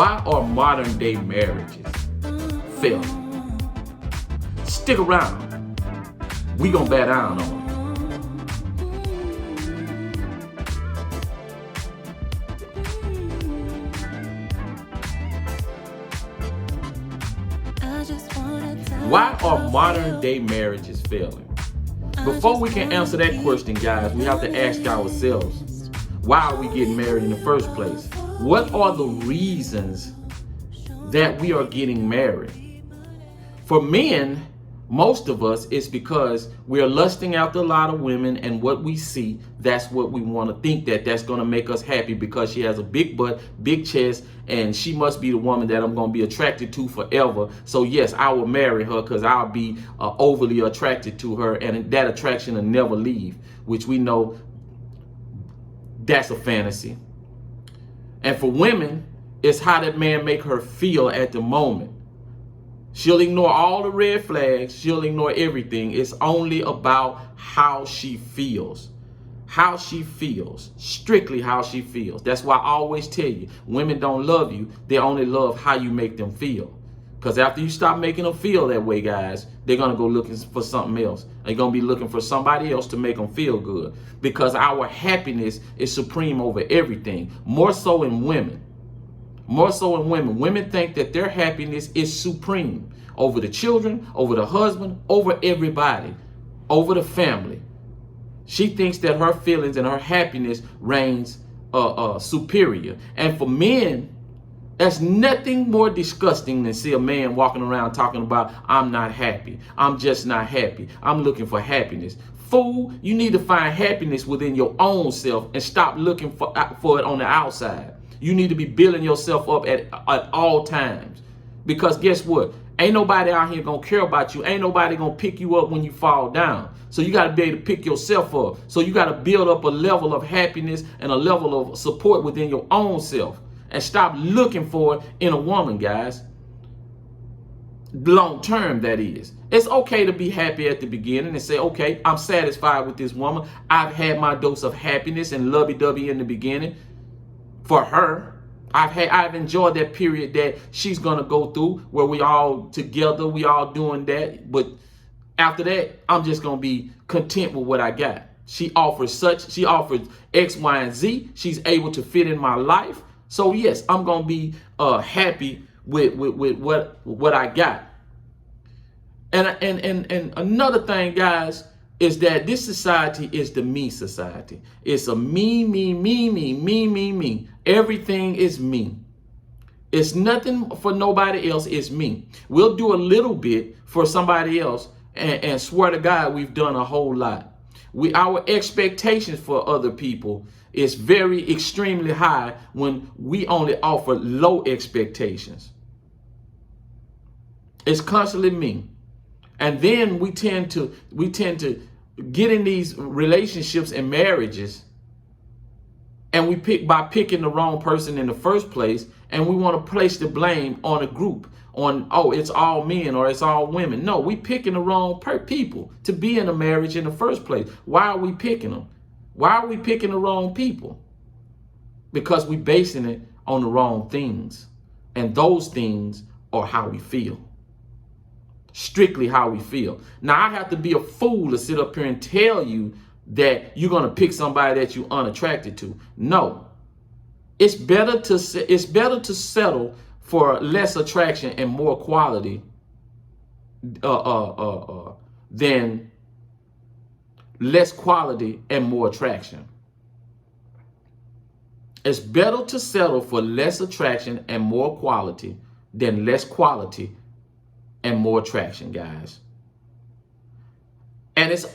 Why are modern day marriages failing? Stick around. We gonna bat down on it. Why are modern day marriages failing? Before we can answer that question, guys, we have to ask ourselves, why are we getting married in the first place? What are the reasons that we are getting married? For men, most of us, it's because we are lusting after a lot of women, and what we see, that's what we want to think that's going to make us happy, because she has a big butt, big chest, and she must be the woman that I'm going to be attracted to forever. So yes, I will marry her because I'll be overly attracted to her, and that attraction will never leave, which we know that's a fantasy. And for women, it's how that man make her feel at the moment. She'll ignore all the red flags. She'll ignore everything. It's only about how she feels. How she feels. Strictly how she feels. That's why I always tell you, women don't love you. They only love how you make them feel. Because after you stop making them feel that way, guys, they're going to go looking for something else. They're going to be looking for somebody else to make them feel good. Because our happiness is supreme over everything. More so in women. More so in women. Women think that their happiness is supreme over the children, over the husband, over everybody, over the family. She thinks that her feelings and her happiness reigns superior. And for men, that's nothing more disgusting than see a man walking around talking about, I'm not happy. I'm just not happy. I'm looking for happiness. Fool, you need to find happiness within your own self and stop looking for it on the outside. You need to be building yourself up at all times. Because guess what? Ain't nobody out here gonna care about you. Ain't nobody gonna pick you up when you fall down. So you gotta be able to pick yourself up. So you gotta build up a level of happiness and a level of support within your own self. And stop looking for it in a woman, guys. Long term, that is. It's okay to be happy at the beginning and say, okay, I'm satisfied with this woman. I've had my dose of happiness and lovey-dovey in the beginning. For her, I've enjoyed that period that she's gonna go through where we all together, we all doing that. But after that, I'm just gonna be content with what I got. She offers X, Y, and Z. She's able to fit in my life. So yes, I'm gonna be happy with what I got. And another thing, guys, is that this society is the me society. It's a me. Everything is me. It's nothing for nobody else. It's me. We'll do a little bit for somebody else and swear to God we've done a whole lot. Our expectations for other people is very extremely high when we only offer low expectations. It's constantly me. And then we tend to get in these relationships and marriages, and we picking the wrong person in the first place, and we want to place the blame on a group, on, oh, it's all men or it's all women. No, we picking the wrong people to be in a marriage in the first place. Why are we picking them? Why are we picking the wrong people? Because we basing it on the wrong things, and those things are how we feel. Strictly how we feel. Now, I have to be a fool to sit up here and tell you that you're going to pick somebody that you're unattracted to. No. It's better to settle for less attraction and more quality than less quality and more attraction. It's better to settle for less attraction and more quality than less quality and more attraction, guys. And it's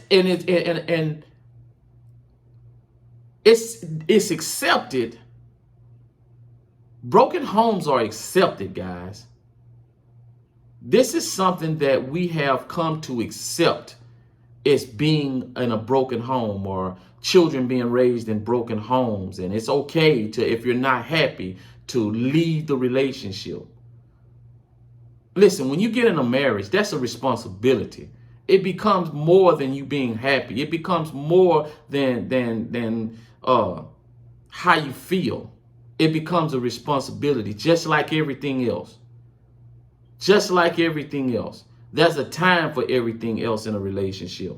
accepted. Broken homes are accepted, guys. This is something that we have come to accept, as being in a broken home, or children being raised in broken homes. And it's okay to, if you're not happy, to leave the relationship. Listen, when you get in a marriage, that's a responsibility. It becomes more than you being happy. It becomes more than how you feel. it becomes a responsibility, just like everything else. Just like everything else. There's a time for everything else in a relationship.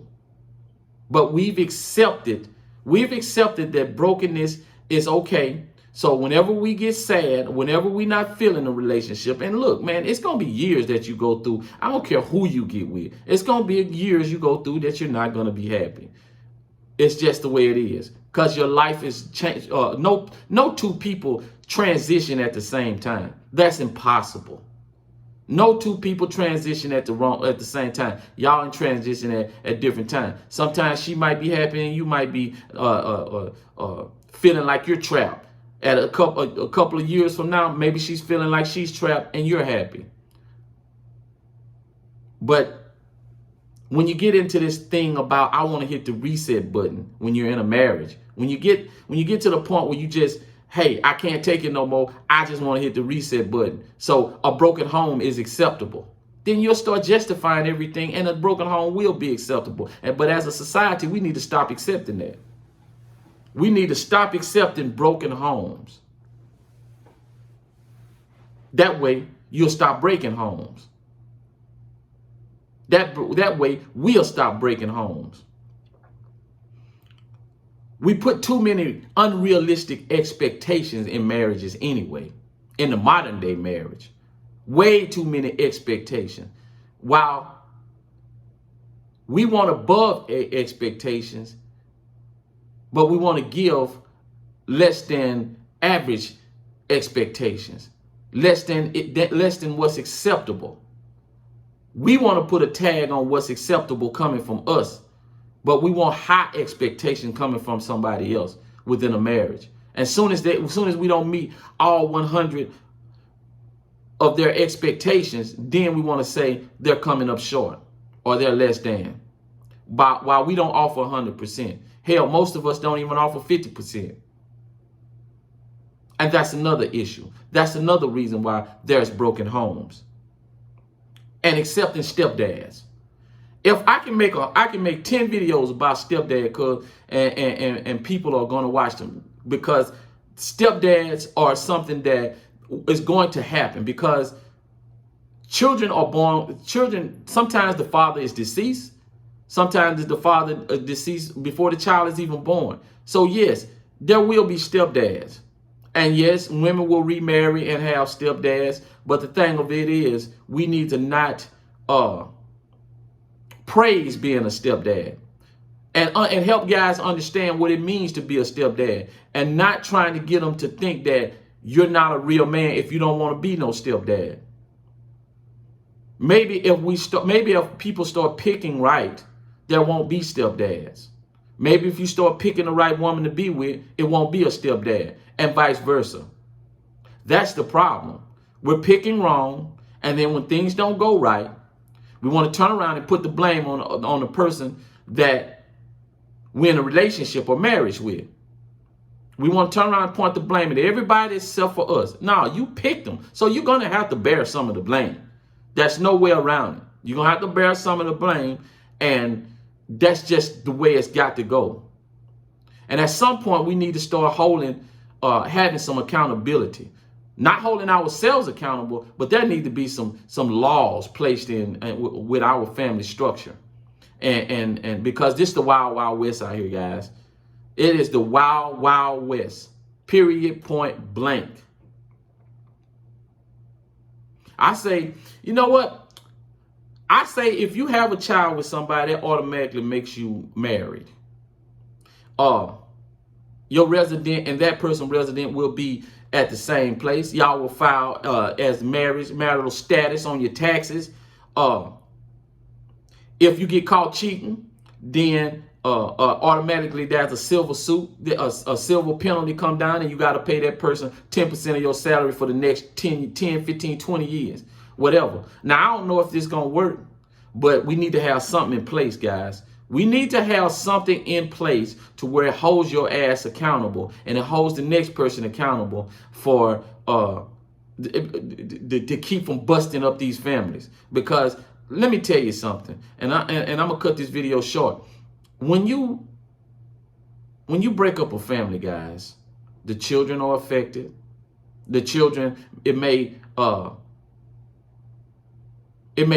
But we've accepted that brokenness is okay. So whenever we get sad, whenever we're not feeling a relationship, and look, man, it's going to be years that you go through. I don't care who you get with. It's going to be years you go through that you're not going to be happy. It's just the way it is, because your life is changed. No two people transition at the same time. That's impossible. No two people transition at the same time. Y'all in transition at different times. Sometimes she might be happy and you might be feeling like you're trapped. At a couple of years from now, maybe she's feeling like she's trapped and you're happy. But when you get into this thing about I want to hit the reset button when you're in a marriage, when you get to the point where you just, hey, I can't take it no more, I just want to hit the reset button, so a broken home is acceptable, then you'll start justifying everything, and a broken home will be acceptable. But as a society, we need to stop accepting that. We need to stop accepting broken homes. That way, you'll stop breaking homes. That way, we'll stop breaking homes. We put too many unrealistic expectations in marriages anyway, in the modern day marriage. Way too many expectations. While we want above expectations, but we want to give less than average expectations, less than what's acceptable. We want to put a tag on what's acceptable coming from us, but we want high expectation coming from somebody else within a marriage. As soon as we don't meet all 100 of their expectations, then we want to say they're coming up short or they're less than. While we don't offer 100%. Hell, most of us don't even offer 50%. And that's another issue. That's another reason why there's broken homes. And accepting stepdads. If I can make 10 videos about stepdad, and people are going to watch them, because stepdads are something that is going to happen, because children are born. Sometimes the father is deceased. Sometimes the father deceased before the child is even born. So yes, there will be stepdads. And yes, women will remarry and have stepdads. But the thing of it is, we need to not praise being a stepdad. And help guys understand what it means to be a stepdad. And not trying to get them to think that you're not a real man if you don't want to be no stepdad. Maybe if people start picking right, there won't be stepdads. Maybe if you start picking the right woman to be with, it won't be a stepdad, and vice versa. That's the problem. We're picking wrong, and then when things don't go right, we want to turn around and put the blame on the person that we're in a relationship or marriage with. We want to turn around and point the blame at everybody except for us. No, you picked them, so you're going to have to bear some of the blame. There's no way around it. You're going to have to bear some of the blame, and that's just the way it's got to go. And at some point, we need to start having some accountability. Not holding ourselves accountable, but there need to be some laws placed in with our family structure. And because this is the wild, wild west out here, guys. It is the wild, wild west. Period, point blank. I say, you know what? I say if you have a child with somebody, that automatically makes you married. Your resident and that person resident will be at the same place. Y'all will file as marital status on your taxes. If you get caught cheating, then automatically there's a civil suit, a civil penalty come down, and you got to pay that person 10% of your salary for the next 10, 15, 20 years. Whatever. Now, I don't know if this is going to work, but we need to have something in place, guys. We need to have something in place to where it holds your ass accountable, and it holds the next person accountable for to keep from busting up these families. Because let me tell you something, and I'm gonna cut this video short. When you break up a family, guys, the children are affected, The children, it may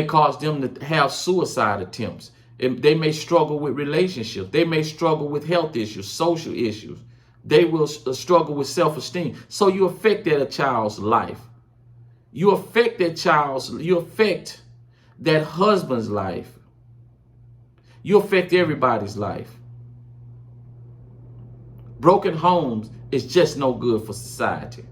cause them to have suicide attempts. They may struggle with relationships. They may struggle with health issues, social issues. They will struggle with self-esteem. So you affect that child's life. You affect that husband's life. You affect everybody's life. Broken homes is just no good for society.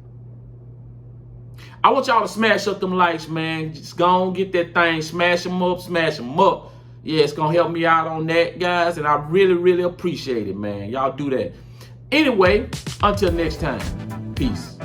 I want y'all to smash up them likes, man. Just go on, get that thing. Smash them up, smash them up. Yeah, it's going to help me out on that, guys. And I really, really appreciate it, man. Y'all do that. Anyway, until next time. Peace.